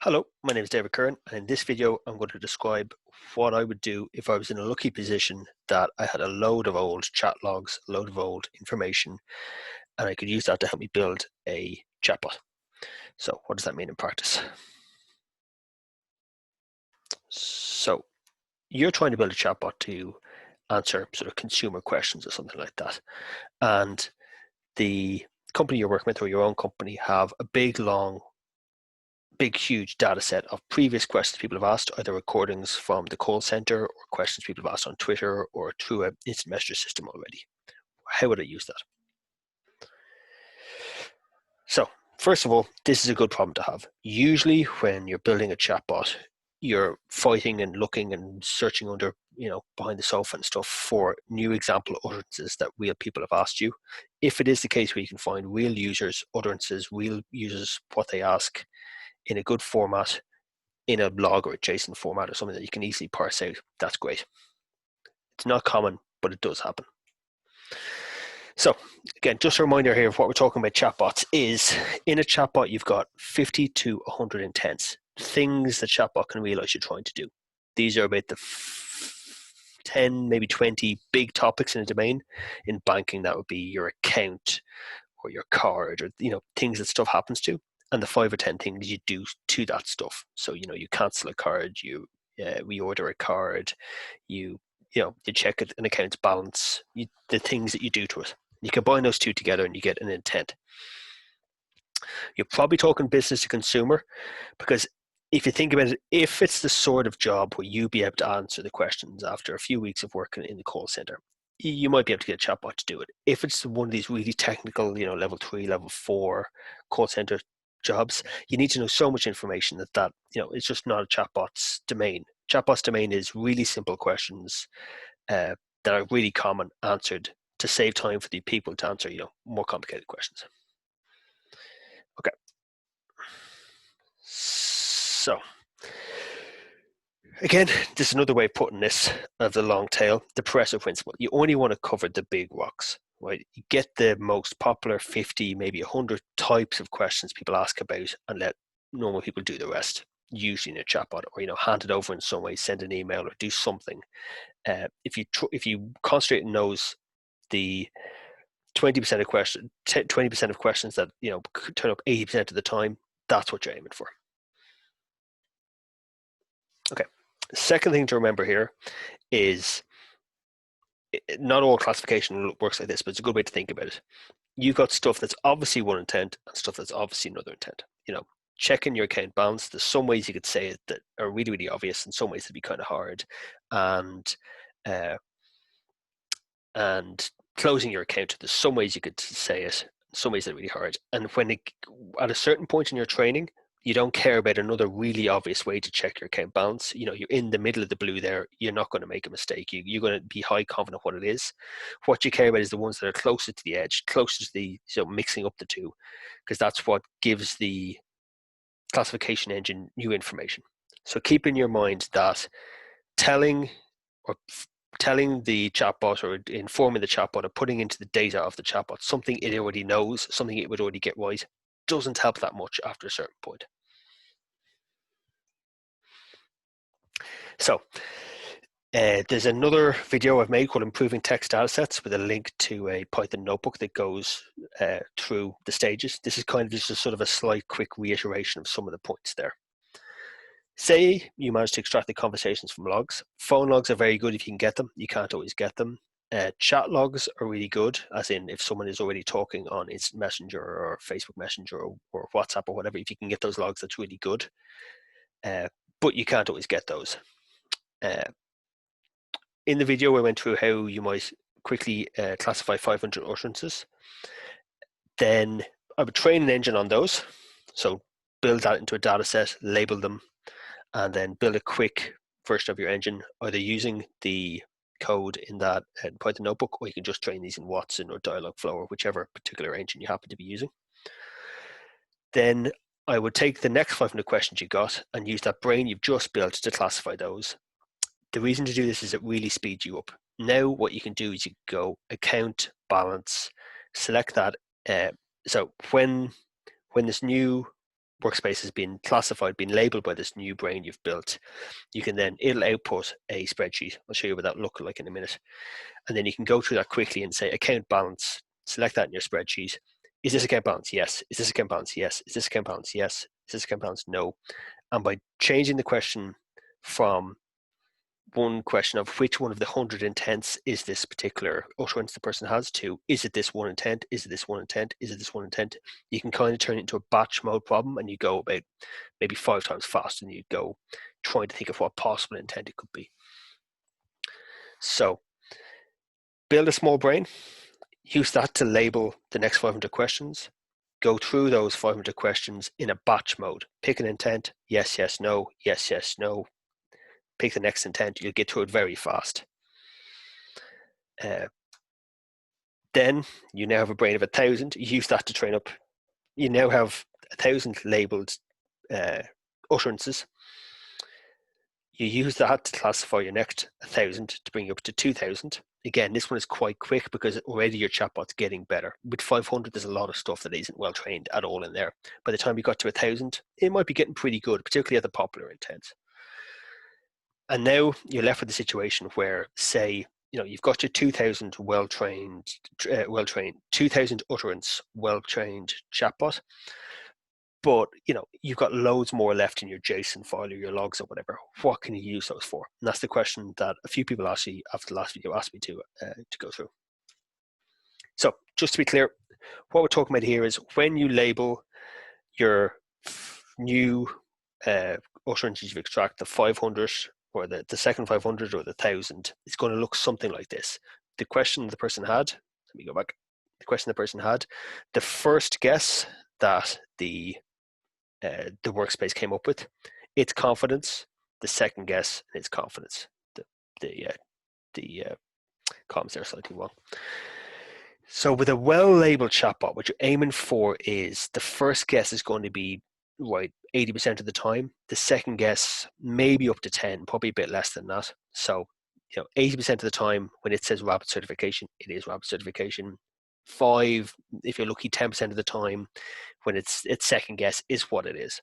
Hello, my name is David Curran, and in this video I'm going to describe what I would do if I was in a lucky position that I had a load of old chat logs, a load of old information, and I could use that to help me build a chatbot. So what does that mean in practice? So you're trying to build a chatbot to answer sort of consumer questions or something like that, and the company you're working with or your own company have a big huge data set of previous questions people have asked, either recordings from the call center or questions people have asked on Twitter or through an instant messenger system already. How would I use that? So first of all, this is a good problem to have. Usually when you're building a chatbot, you're fighting and looking and searching under, behind the sofa and stuff for new example utterances that real people have asked you. If it is the case where you can find real users' utterances, real users, what they ask in a good format, in a blog or a JSON format or something that you can easily parse out, that's great. It's not common, but it does happen. So again, just a reminder here of what we're talking about chatbots is, in a chatbot, you've got 50 to 100 intents, things the chatbot can realize you're trying to do. These are about the 10, maybe 20 big topics in a domain. In banking, that would be your account or your card or, things that stuff happens to. And the 5 or 10 things you do to that stuff. So, you cancel a card, you reorder a card, you check an account's balance, the things that you do to it. You combine those two together and you get an intent. You're probably talking business to consumer, because if you think about it, if it's the sort of job where you'll be able to answer the questions after a few weeks of working in the call center, you might be able to get a chatbot to do it. If it's one of these really technical, level 3, level 4 call center jobs, you need to know so much information that it's just not a chatbot's domain. Chatbot's domain is really simple questions that are really common, answered to save time for the people to answer more complicated questions. Okay, so again, this is another way of putting this, of the long tail, the Pareto principle. You only want to cover the big rocks, right? You get the most popular 50, maybe 100 types of questions people ask about, and let normal people do the rest, usually in a chatbot, or hand it over in some way, send an email or do something. If you concentrate on those, the 20% of questions, 20% of questions that turn up 80% of the time, that's what you're aiming for. Okay. Second thing to remember here is, not all classification works like this, but it's a good way to think about it. You've got stuff that's obviously one intent and stuff that's obviously another intent. Checking your account balance, there's some ways you could say it that are really, really obvious, and some ways that'd be kind of hard. And closing your account, there's some ways you could say it, some ways that are really hard. And at a certain point in your training, you don't care about another really obvious way to check your account balance. You're in the middle of the blue there. You're not going to make a mistake. You're going to be high confident what it is. What you care about is the ones that are closer to the edge, closer to the mixing up the two, because that's what gives the classification engine new information. So keep in your mind that telling the chatbot or informing the chatbot or putting into the data of the chatbot something it already knows, something it would already get right, doesn't help that much after a certain point. So there's another video I've made called Improving Text Datasets, with a link to a Python notebook that goes through the stages. This is kind of just a sort of a slight quick reiteration of some of the points there. Say you manage to extract the conversations from logs. Phone logs are very good if you can get them. You can't always get them. Chat logs are really good, as in if someone is already talking on Instant Messenger or Facebook Messenger or WhatsApp or whatever, if you can get those logs, that's really good. But you can't always get those. In the video, I went through how you might quickly classify 500 utterances. Then I would train an engine on those. So build that into a data set, label them, and then build a quick version of your engine, either using the code in that Python notebook, or you can just train these in Watson or Dialogflow or whichever particular engine you happen to be using. Then I would take the next 500 questions you got and use that brain you've just built to classify those. The reason to do this is it really speeds you up. Now what you can do is you go account, balance, select that. So when this new workspace has been classified, been labeled by this new brain you've built, it'll output a spreadsheet. I'll show you what that looks like in a minute. And then you can go through that quickly and say account balance, select that in your spreadsheet. Is this account balance? Yes. Is this account balance? Yes. Is this account balance? Yes. Is this account balance? No. And by changing the question from one question of which one of the 100 intents is this particular utterance the person has to, is it this one intent? Is it this one intent? Is it this one intent? You can kind of turn it into a batch mode problem, and you go about maybe 5 times faster than you go trying to think of what possible intent it could be. So build a small brain, use that to label the next 500 questions, go through those 500 questions in a batch mode. Pick an intent, yes, yes, no, yes, yes, no. Pick the next intent, you'll get through it very fast. Then you now have a brain of 1,000. Use that to train up. You now have 1,000 labeled utterances. You use that to classify your next 1,000 to bring you up to 2,000. Again, this one is quite quick because already your chatbot's getting better. With 500, there's a lot of stuff that isn't well trained at all in there. By the time you got to 1,000, it might be getting pretty good, particularly at the popular intents. And now you're left with a situation where, say, you've got your 2,000 well-trained, 2,000 utterance, well-trained chatbot, but you've got loads more left in your JSON file or your logs or whatever. What can you use those for? And that's the question that a few people actually, after the last video, asked me to go through. So just to be clear, what we're talking about here is when you label your new utterances you've extracted, the 500 or the second 500 or the 1,000, it's going to look something like this. The question the person had, let me go back. The question the person had, the first guess that the workspace came up with, its confidence. The second guess, its confidence. The columns there slightly wrong. So with a well-labeled chatbot, what you're aiming for is the first guess is going to be right 80% of the time. The second guess maybe up to 10, probably a bit less than that. So 80% of the time when it says rapid certification, it is rapid certification. 5, if you're lucky, 10% of the time when it's second guess is what it is.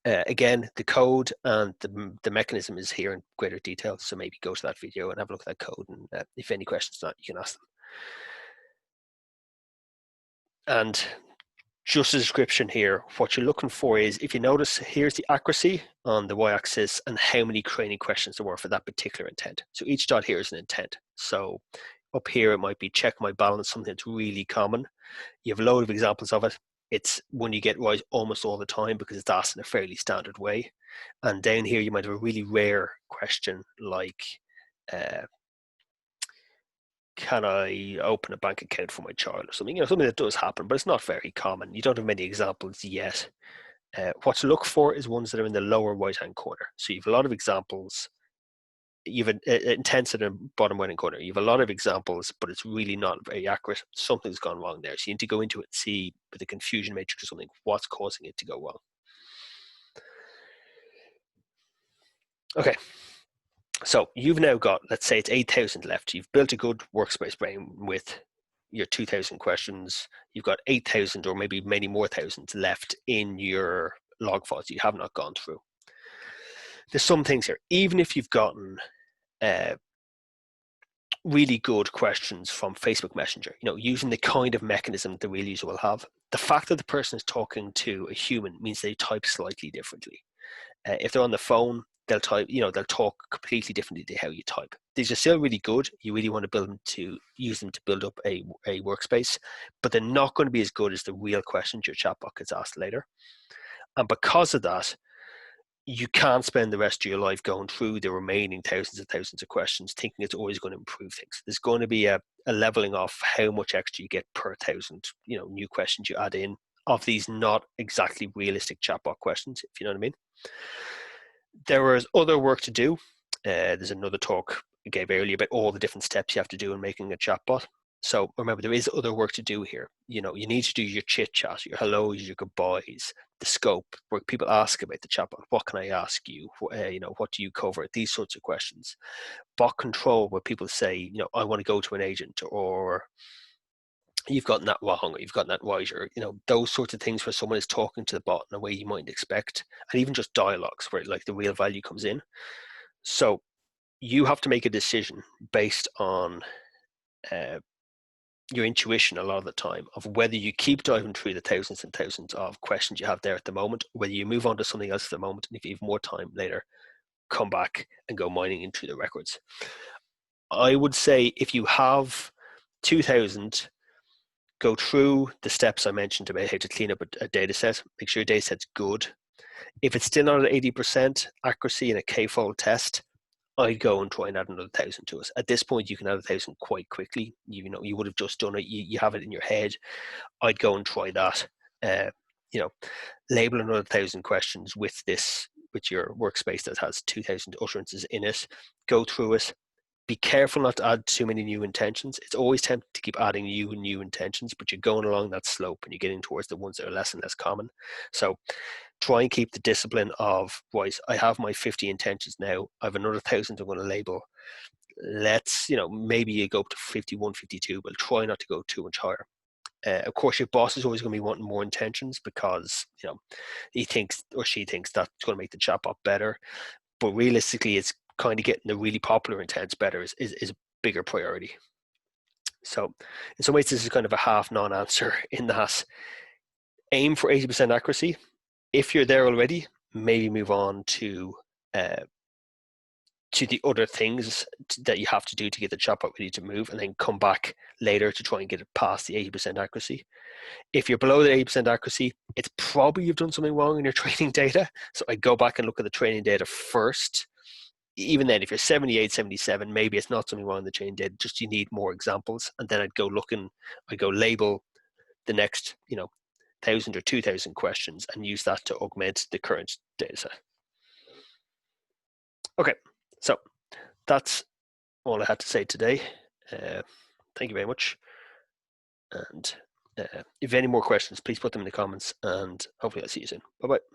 Again, the code and the mechanism is here in greater detail, so maybe go to that video and have a look at that code, and if any questions on that, you can ask them. And just a description here, what you're looking for is, if you notice, here's the accuracy on the y-axis and how many training questions there were for that particular intent. So each dot here is an intent. So up here, it might be check my balance, something that's really common. You have a load of examples of it. It's one you get right almost all the time because it's asked in a fairly standard way. And down here, you might have a really rare question like, can I open a bank account for my child or something? Something that does happen, but it's not very common. You don't have many examples yet. What to look for is ones that are in the lower right-hand corner. So you have a lot of examples. You have intents in the bottom right-hand corner. You have a lot of examples, but it's really not very accurate. Something's gone wrong there. So you need to go into it and see with the confusion matrix or something, what's causing it to go wrong. Okay. So you've now got, let's say it's 8,000 left. You've built a good workspace brain with your 2,000 questions. You've got 8,000 or maybe many more thousands left in your log files you have not gone through. There's some things here. Even if you've gotten really good questions from Facebook Messenger, using the kind of mechanism the real user will have, the fact that the person is talking to a human means they type slightly differently. If they're on the phone, they'll type, they'll talk completely differently to how you type. These are still really good. You really want to use them to build up a workspace, but they're not going to be as good as the real questions your chatbot gets asked later. And because of that, you can't spend the rest of your life going through the remaining thousands and thousands of questions thinking it's always going to improve things. There's going to be a leveling off how much extra you get per 1,000, new questions you add in of these not exactly realistic chatbot questions, if you know what I mean. There is other work to do. There's another talk I gave earlier about all the different steps you have to do in making a chatbot. So remember, there is other work to do here. You need to do your chit chat, your hellos, your goodbyes, the scope, where people ask about the chatbot. What can I ask you? What do you cover? These sorts of questions. Bot control, where people say, I want to go to an agent, or you've gotten that wrong, or you've gotten that right, or those sorts of things where someone is talking to the bot in a way you mightn't expect, and even just dialogues where like the real value comes in. So you have to make a decision based on uh, your intuition a lot of the time of whether you keep diving through the thousands and thousands of questions you have there at the moment, whether you move on to something else at the moment, and if you have more time later, come back and go mining into the records. I would say if you have 2,000, go through the steps I mentioned about how to clean up a data set. Make sure your data set's good. If it's still not at 80% accuracy in a k-fold test, I'd go and try and add another 1,000 to it. At this point, you can add 1,000 quite quickly. You would have just done it. You have it in your head. I'd go and try that. Label another 1,000 questions with your workspace that has 2,000 utterances in it. Go through it. Be careful not to add too many new intentions. It's always tempting to keep adding new intentions, but you're going along that slope and you're getting towards the ones that are less and less common. So try and keep the discipline of, right, I have my 50 intentions now. I have another 1,000 I'm going to label. Let's, maybe you go up to 51, 52, but try not to go too much higher. Of course, your boss is always going to be wanting more intentions because, he thinks or she thinks that's going to make the chatbot better. But realistically, it's kind of getting the really popular intents better is a bigger priority. So in some ways, this is kind of a half non-answer in that aim for 80% accuracy. If you're there already, maybe move on to the other things that you have to do to get the chatbot ready to move, and then come back later to try and get it past the 80% accuracy. If you're below the 80% accuracy, it's probably you've done something wrong in your training data. So I go back and look at the training data first. Even then, if you're 78, 77, maybe it's not something wrong in the training data, just you need more examples. And then I'd go label the next, 1,000 or 2,000 questions and use that to augment the current data set. Okay, so that's all I had to say today. Thank you very much. And if you have any more questions, please put them in the comments, and hopefully I'll see you soon. Bye-bye.